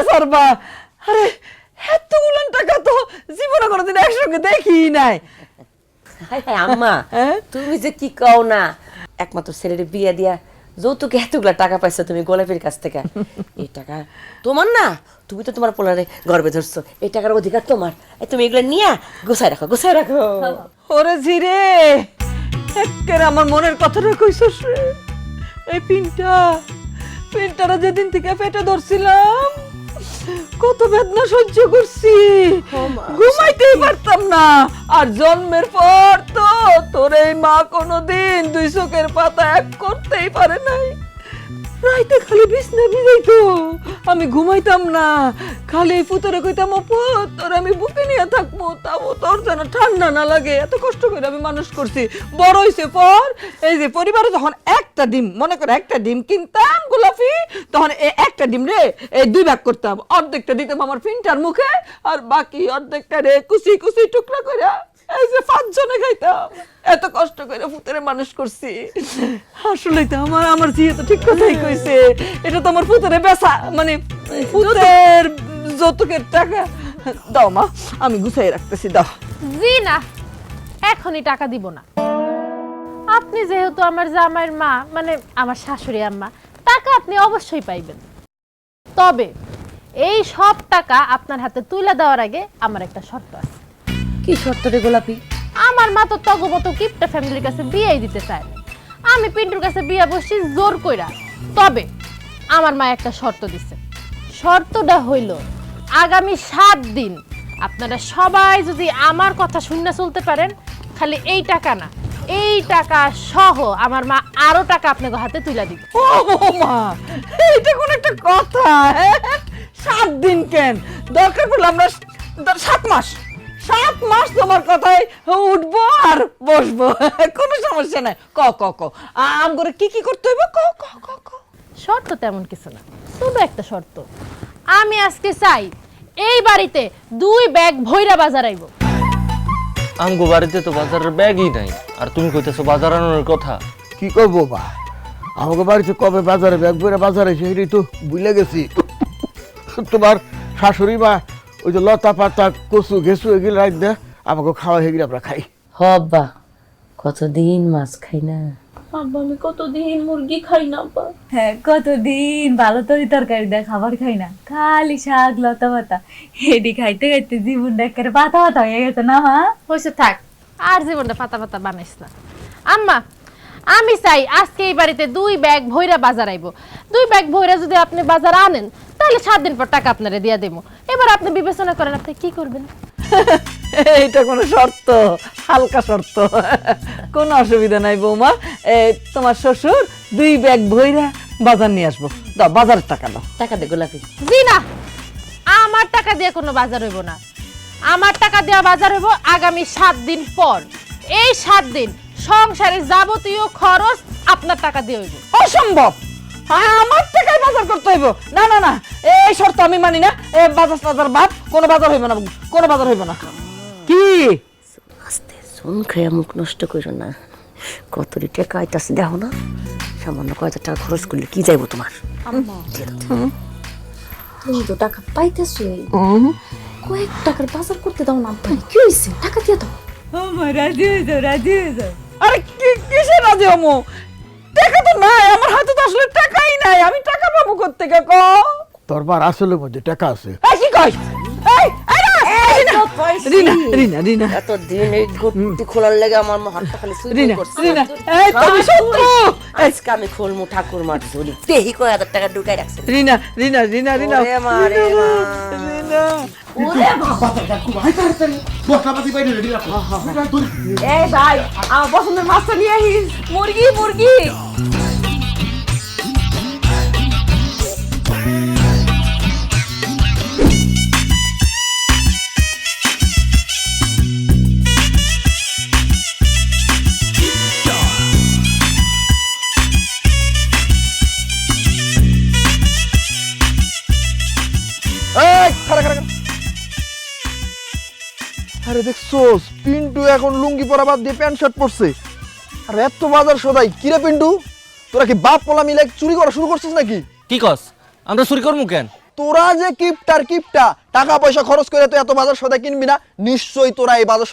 সারবা? আরে এতগুলো টাকা তো জীবনে কোনোদিন একসঙ্গে দেখি নাই। আম্মা তুমি যে কি কও না, একমাত্র ছেলের বিয়ে দিয়া যৌতুকে এতগুলা টাকা পাইছো তুমি গোলাপের কাছ থেকে। এই টাকা তোমার না, তুমি তো তোমার পোলারে গর্বে ধরছো, এই টাকার অধিকার তোমার। তুমি এগুলো নিয়ে গুছাই রাখো, গুছাই রাখো। ওরে জিরে, একেবারে আমার মনের কথাটা কইছস রে। এই পিনটারা যেদিন থেকে পেটে ধরছিলাম কত বেদনা সহ্য করছি, ঘুমাইতেই পারতাম না। আর জন্মের পর তো তোর এই মা কোনোদিন দুই চোখের পাতা এক করতেই পারে নাই। রাইতে খালি বিছনা ভিজাইতো, আমি ঘুমাইতাম না। খালি ফুতরে কইতাম পুত তোর আমি বুকে নিয়ে থাকবো, তাও তোর যেন ঠান্ডা না লাগে। এত কষ্ট করে আমি মানুষ করছি, বড় হইছে পর এই যে পরিবারে যখন একটা ডিম, মনে করে একটা ডিম কিনতাম গোলাপি, তখন এই একটা ডিম রে এই দুই ভাগ করতাম। অর্ধেকটা দিতাম আমার পিনটার মুখে, আর বাকি অর্ধেকটা রে কুচি কুচি টুকরা করে এই যে 5 জনে খাইতাম। এত কষ্ট করে ফুতেরে মানুষ করছি। আসলেই তো আমার জিয়ে তো ঠিক কথাই কইছে, এটা তো আমার ফুতেরে বেচা, মানে ফুতের যৌতুকের টাকা। দাও মা, আমি গুছাই রাখতেছি, দাও। জি না, এখনই টাকা দিব না। আপনি যেহেতু আমার জামাইয়ের মা, মানে আমার শাশুড়ি আম্মা, টাকা আপনি অবশ্যই পাইবেন। তবে এই সব টাকা আপনার হাতে তুলে দেওয়ার আগে আমার একটা শর্ত আছে। কি শর্ত রে গোলাপি? আমার মা তো তগমতো কিপটা ফ্যামিলির কাছে বিয়েই দিতে চায় না। আমি পিন্টুর কাছে বিয়ে বসছি জোর কইরা। তবে আমার মা একটা শর্ত দিছে। শর্তটা হইল আগামী 7 দিন আপনারা সবাই যদি আমার কথা শুনে চলতে পারেন, খালি এই টাকা না, এই টাকা সহ আমার মা আরো টাকা আপনাদের হাতে তুলে দিবে। ও মা, এটা কোন একটা কথা? 7 দিন কেন, দরকার পড়লে আমরা 7 মাস তোমার কথায় উঠবো আর বসবো, কোনো সমস্যা নাই। ক ক ক আম করে কি করতে হইব? ক ক ক ক শর্ত তেমন কিছু না, শুধু একটা শর্ত। আমি আজকে চাই এই বাড়িতে 2 ব্যাগ ভৈরা বাজার আইব। আমগো বাড়িতে তো বাজারের ব্যাগই নাই, আর তুমি কইতেছো বাজার আনানোর কথা। কি করবো বা, আমাকে বাড়িতে কবে বাজারে ব্যাগ বইরা বাজারে সেটাই তো ভুলে গেছি। তোমার শাশুড়ি মা ওই যে লতা পাতা কচু ঘেসু এগুলো রাখ দেয়, আমাকে খাওয়া হেগিয়ে আমরা খাই। হব্বা কতদিন মাছ খাই না। আব্বা আমি কতদিন মুরগি খাই না আব্বা। হ্যাঁ, কতদিন ভালো তরকারি দেয় খাবার খাই না, খালি শাক লতা পাতা। হেডি খাইতে খাইতে জীবনটা একেবারে পাতা পাতা হয়ে গেছে না মা? হয়েছে, থাক আর জীবনটা পাতা পাতা বানাইস না। আম্মা, আমি চাই আজকে এই বাড়িতে 2 ব্যাগ ভৈরা বাজার আইব। 2 ব্যাগ ভৈরা যদি আপনি বাজার আনেন, তাহলে 7 দিন পর টাকা আপনারে দিয়ে দেবো। এবার আপনি বিবেচনা করেন আপনি কি করবেন। এইটা কোনো শর্ত? হালকা শর্ত, কোনো অসুবিধা নাই বৌমা। তোমার শ্বশুর 2 ব্যাগ ভইরা বাজার নিয়ে আসবো। দাও, বাজারের টাকা দাও। টাকা দে গোলাপি। জি না, আমার টাকা দিয়ে কোনো বাজার হইব না। আমার টাকা দেওয়া বাজার হইব আগামী 7 দিন পর। এই 7 দিন সংসারের যাবতীয় খরচ আপনার টাকা দিয়ে হইব। অসম্ভব, আমার টাকায় বাজার করতে হইব। না না না, এই শর্ত আমি মানি না। বাজার বাদ, কোনো বাজার হইব না, কোনো বাজার হইব না। কি আস্তে শুন, খেয়ে মুখ নষ্ট করো না। কত টাকা আইতাছে দেখো না, সামান্য কয়টা টাকা খরচ করলে কি যাইব তোমার? তুমি তো টাকা পাইতেছো, কয়েক টাকার বাজার করতে দাও না আব্বা। কি হয়েছে? টাকা দিয়ে দাও। রাজি হয়ে যাও, রাজি হয়ে যাও। আরে কিসে রাজি হমু? টাকা তো নাই আমার হাতে, তো আসলে টাকাই নাই। আমি টাকা পাবো কোত্থেকে? ক তোর বার আসলের মধ্যে টাকা আছে। কি কই? রিনা রিনা রিনা এতদিন এই গুটি খোলার লেগে আমার হাতটা খালি সুই রিনা করছে। রিনা, এই তুমি শত্রু। আজকে আমি খুলমু ঠাকুর মার ঝুলি তেহি কয় 1000 টাকা ঢুকাই রাখছে। রিনা রিনা রিনা রিনা ওরে মা রে মা। রিনা, এই ভাই, আমার পছন্দের মাছটা নিয়ে আহিস। মুরগি মুরগি। আরে দেখছোস, পিন্টু এখন লুঙ্গি পরা বাদ দিয়ে প্যান্ট শার্ট পরছে। আর এত বাজার সদাই কিরে পিন্টু, তোরা কি বাপ পোলা মিলে চুরি করা শুরু করছিস নাকি? কি কস? আমরা চুরি করবো কেন? তোরা যে কিপটার কিপটা টাকা পয়সা খরচ করে তো এত বাজার সদাই কিনবি না, নিশ্চয়ই তোরা এই বাজার সদাই